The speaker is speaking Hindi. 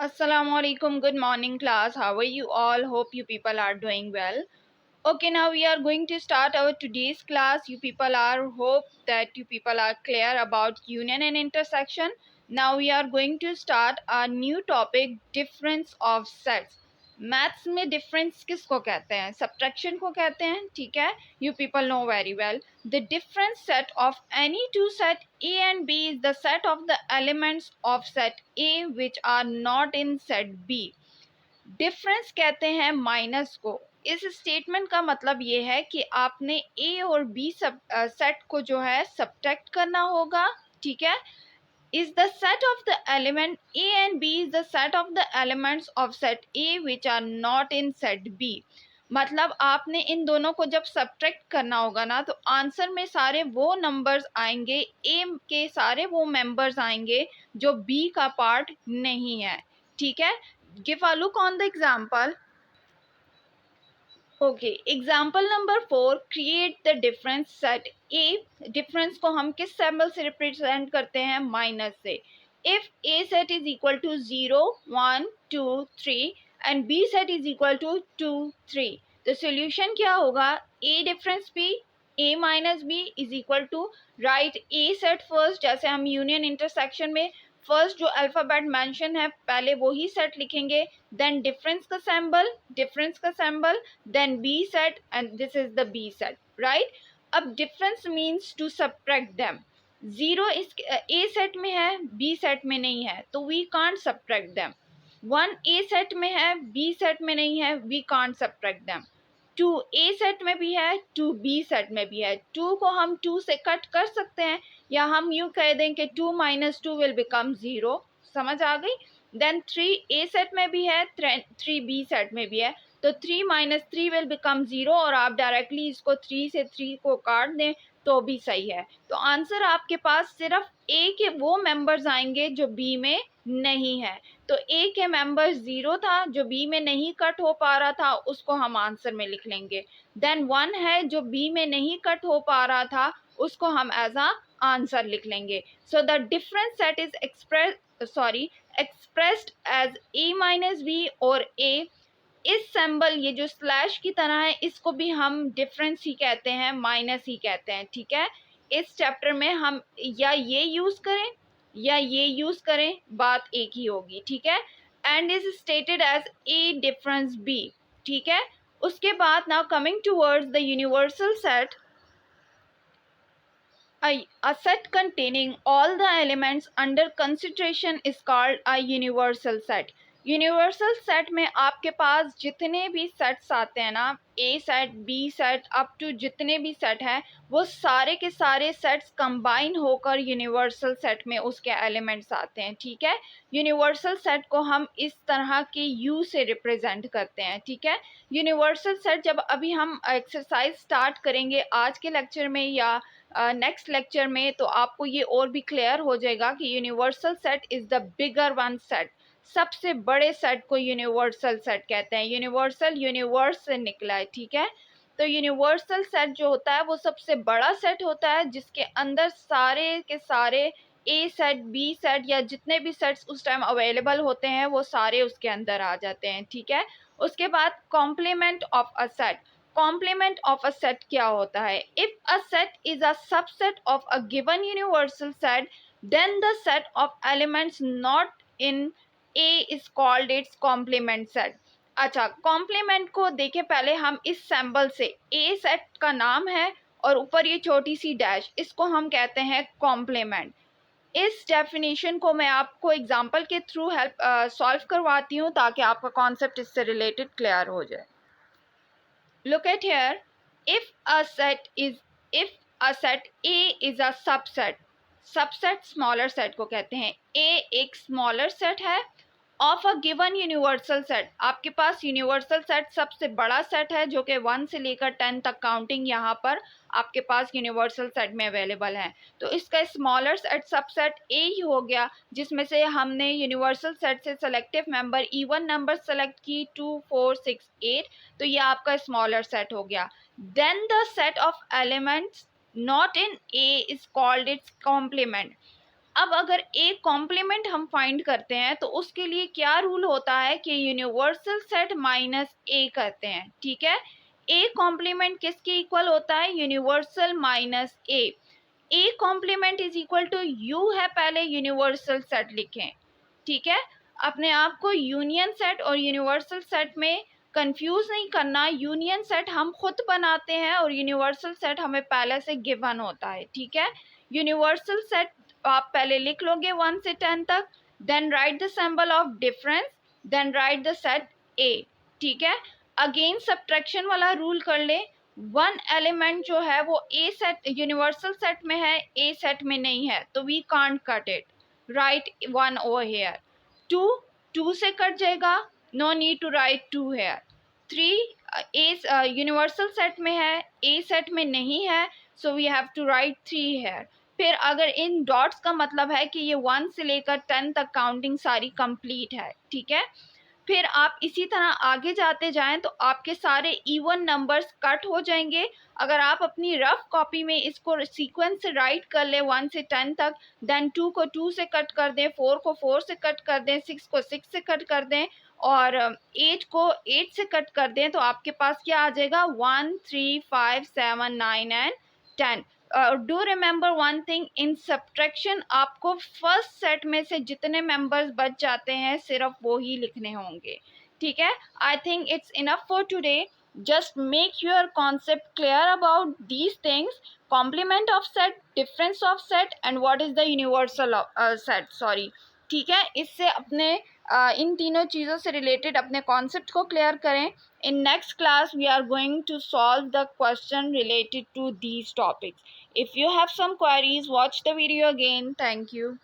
Assalamu alaikum. Good morning, class. How are you all? Hope you people are doing well. Okay, now we are going to start our today's class. You people are hope that you people are clear about union and intersection. Now we are going to start a new topic, difference of sets. Maths में डिफरेंस किसको कहते हैं? सब्ट्रैक्शन को कहते हैं. ठीक है, you people know very well. The difference set of any two set A and B is the set of the elements of set A which are not in set B. Difference कहते हैं माइनस को. इस स्टेटमेंट का मतलब ये है कि आपने ए और बी सब सेट को जो है सब्ट्रैक्ट करना होगा. ठीक है, is the set of the element A and B is the set of the elements of set A which are not in set B. मतलब आपने इन दोनों को जब सब्ट्रैक्ट करना होगा ना, तो आंसर में सारे वो नंबर्स आएंगे, ए के सारे वो मेंबर्स आएंगे जो बी का पार्ट नहीं है. ठीक है, give a look on the example. Okay, example number 4, create the difference set A. Difference को हम किस सिंबल से रिप्रेजेंट करते हैं? माइनस से. If A set is equal to 0 1 2 3 and B set is equal to 2 3, तो सोल्यूशन क्या होगा? A difference B, A minus B is equal to, right A set first. जैसे हम यूनियन इंटरसेक्शन में फर्स्ट जो अल्फ़ाबेट मेंशन है पहले वही सेट लिखेंगे, देन डिफरेंस का symbol, then B set and this is the B set, right. अब difference means to subtract them. 0 इस ए सेट में है, बी सेट में नहीं है, तो we can't subtract them. 1 A set में है, बी सेट में नहीं है, we can't subtract them. 2 A set में भी है, 2 बी सेट में भी है. 2 को हम 2 से कट कर सकते हैं, या हम यूँ कह दें कि 2 माइनस 2 विल बिकम 0. समझ आ गई. देन 3 ए सेट में भी है, 3 बी सेट में भी है, तो 3 माइनस 3 विल बिकम 0. और आप डायरेक्टली इसको 3 से 3 को काट दें तो भी सही है. तो आंसर आपके पास सिर्फ ए के वो मेंबर्स आएंगे जो बी में नहीं है. तो ए के मेंबर 0 था, जो बी में नहीं कट हो पा रहा था, उसको हम आंसर में लिख लेंगे. देन 1 है जो बी में नहीं कट हो पा रहा था, उसको हम एज अ आंसर लिख लेंगे. So the difference set is expressed as A minus B. और ए इस सिंबल, ये जो स्लैश की तरह है, इसको भी हम डिफरेंस ही कहते हैं, माइनस ही कहते हैं. ठीक है, इस चैप्टर में हम या ये यूज करें या ये यूज करें, बात एक ही होगी. ठीक है, and is stated as A difference B. ठीक है, उसके बाद now coming towards the universal set. A set containing all the elements under consideration is called a universal set. Universal set में आपके पास जितने भी सेट्स आते हैं ना, A set, B set, up to जितने भी सेट हैं, वो सारे के सारे सेट्स कंबाइन होकर यूनिवर्सल सेट में उसके एलिमेंट्स आते हैं. ठीक है, यूनिवर्सल सेट को हम इस तरह के यू से रिप्रेजेंट करते हैं. ठीक है, यूनिवर्सल सेट जब अभी हम एक्सरसाइज स्टार्ट करेंगे आज के लेक्चर में या नेक्स्ट लेक्चर में, तो आपको ये और भी क्लियर हो जाएगा कि universal set is the bigger one set. सबसे बड़े सेट को यूनिवर्सल सेट कहते हैं. यूनिवर्सल यूनिवर्स से निकला है. ठीक है, तो यूनिवर्सल सेट जो होता है वो सबसे बड़ा सेट होता है, जिसके अंदर सारे के सारे ए सेट, बी सेट या जितने भी सेट्स उस टाइम अवेलेबल होते हैं वो सारे उसके अंदर आ जाते हैं. ठीक है, उसके बाद complement of a set. Complement of a set क्या होता है? If a set is a subset of a given universal set, then the set of elements not in A is called its complement set. अच्छा, कॉम्प्लीमेंट को देखे पहले हम इस सिंबल से, ए सेट का नाम है और ऊपर ये छोटी सी डैश, इसको हम कहते हैं कॉम्प्लीमेंट. इस डेफिनेशन को मैं आपको एग्जांपल के थ्रू हेल्प सॉल्व करवाती हूँ ताकि आपका कॉन्सेप्ट इससे रिलेटेड क्लियर हो जाए. Look at here. If a set A is a subset, subset smaller set को कहते हैं. A एक smaller set है of a given universal set. आपके पास universal set सबसे बड़ा set है जो कि 1 से लेकर 10 तक काउंटिंग यहाँ पर आपके पास universal set में अवेलेबल है. तो इसका स्मॉलर सेट सबसेट ए ही हो गया, जिसमें से हमने यूनिवर्सल सेट से selective member even number select की 2 4 6 8, तो ये आपका स्मॉलर सेट हो गया. Then the set of elements not in A is called its complement. अब अगर एक कॉम्प्लीमेंट हम फाइंड करते हैं तो उसके लिए क्या रूल होता है कि यूनिवर्सल सेट माइनस ए करते हैं, ठीक है। ए कॉम्प्लीमेंट किसके इक्वल होता है, universal minus A complement is equal to U है, पहले यूनिवर्सल सेट लिखें, ठीक है। अपने आप को यूनियन सेट और यूनिवर्सल सेट में कंफ्यूज नहीं करना। यूनियन सेट हम खुद बनाते हैं और यूनिवर्सल सेट हमें पहले से गिवन होता है, ठीक है। यूनिवर्सल सेट आप पहले लिख लोगे 1 से 10 तक, then write the symbol of difference, then write the set A, ठीक है। अगेन सब्ट्रैक्शन वाला रूल कर ले, वन एलिमेंट जो है वो ए सेट यूनिवर्सल सेट में है, ए सेट में नहीं है, तो we can't cut it, write one over here. Two, two से कट जाएगा, no need to write two here. Three, A universal set में है, ए सेट में नहीं है, so we have to write three here. फिर अगर इन डॉट्स का मतलब है कि ये 1 से लेकर 10 तक काउंटिंग सारी कंप्लीट है, ठीक है। फिर आप इसी तरह आगे जाते जाएं तो आपके सारे इवन नंबर्स कट हो जाएंगे। अगर आप अपनी रफ कॉपी में इसको सीक्वेंस से राइट कर ले 1 से 10 तक, देन 2 को 2 से कट कर दें, 4 को 4 से कट कर दें, 6 को 6 से कट कर दें और 8 को 8 से कट कर दें, तो आपके पास क्या आ जाएगा, 1 3 5 7 9 and 10। Do remember one thing, in subtraction आपको फर्स्ट सेट में से जितने मेंबर्स बच जाते हैं सिर्फ वो ही लिखने होंगे, ठीक है। I think it's enough for today. just make your concept clear about these things, complement of set, difference of set and what is the universal of, set, sorry, ठीक है। इससे अपने इन तीनों चीज़ों से रिलेटेड अपने कॉन्सेप्ट को क्लियर करें। In next class we are going to solve the question related to these topics. If you have some queries, watch the video again. Thank you.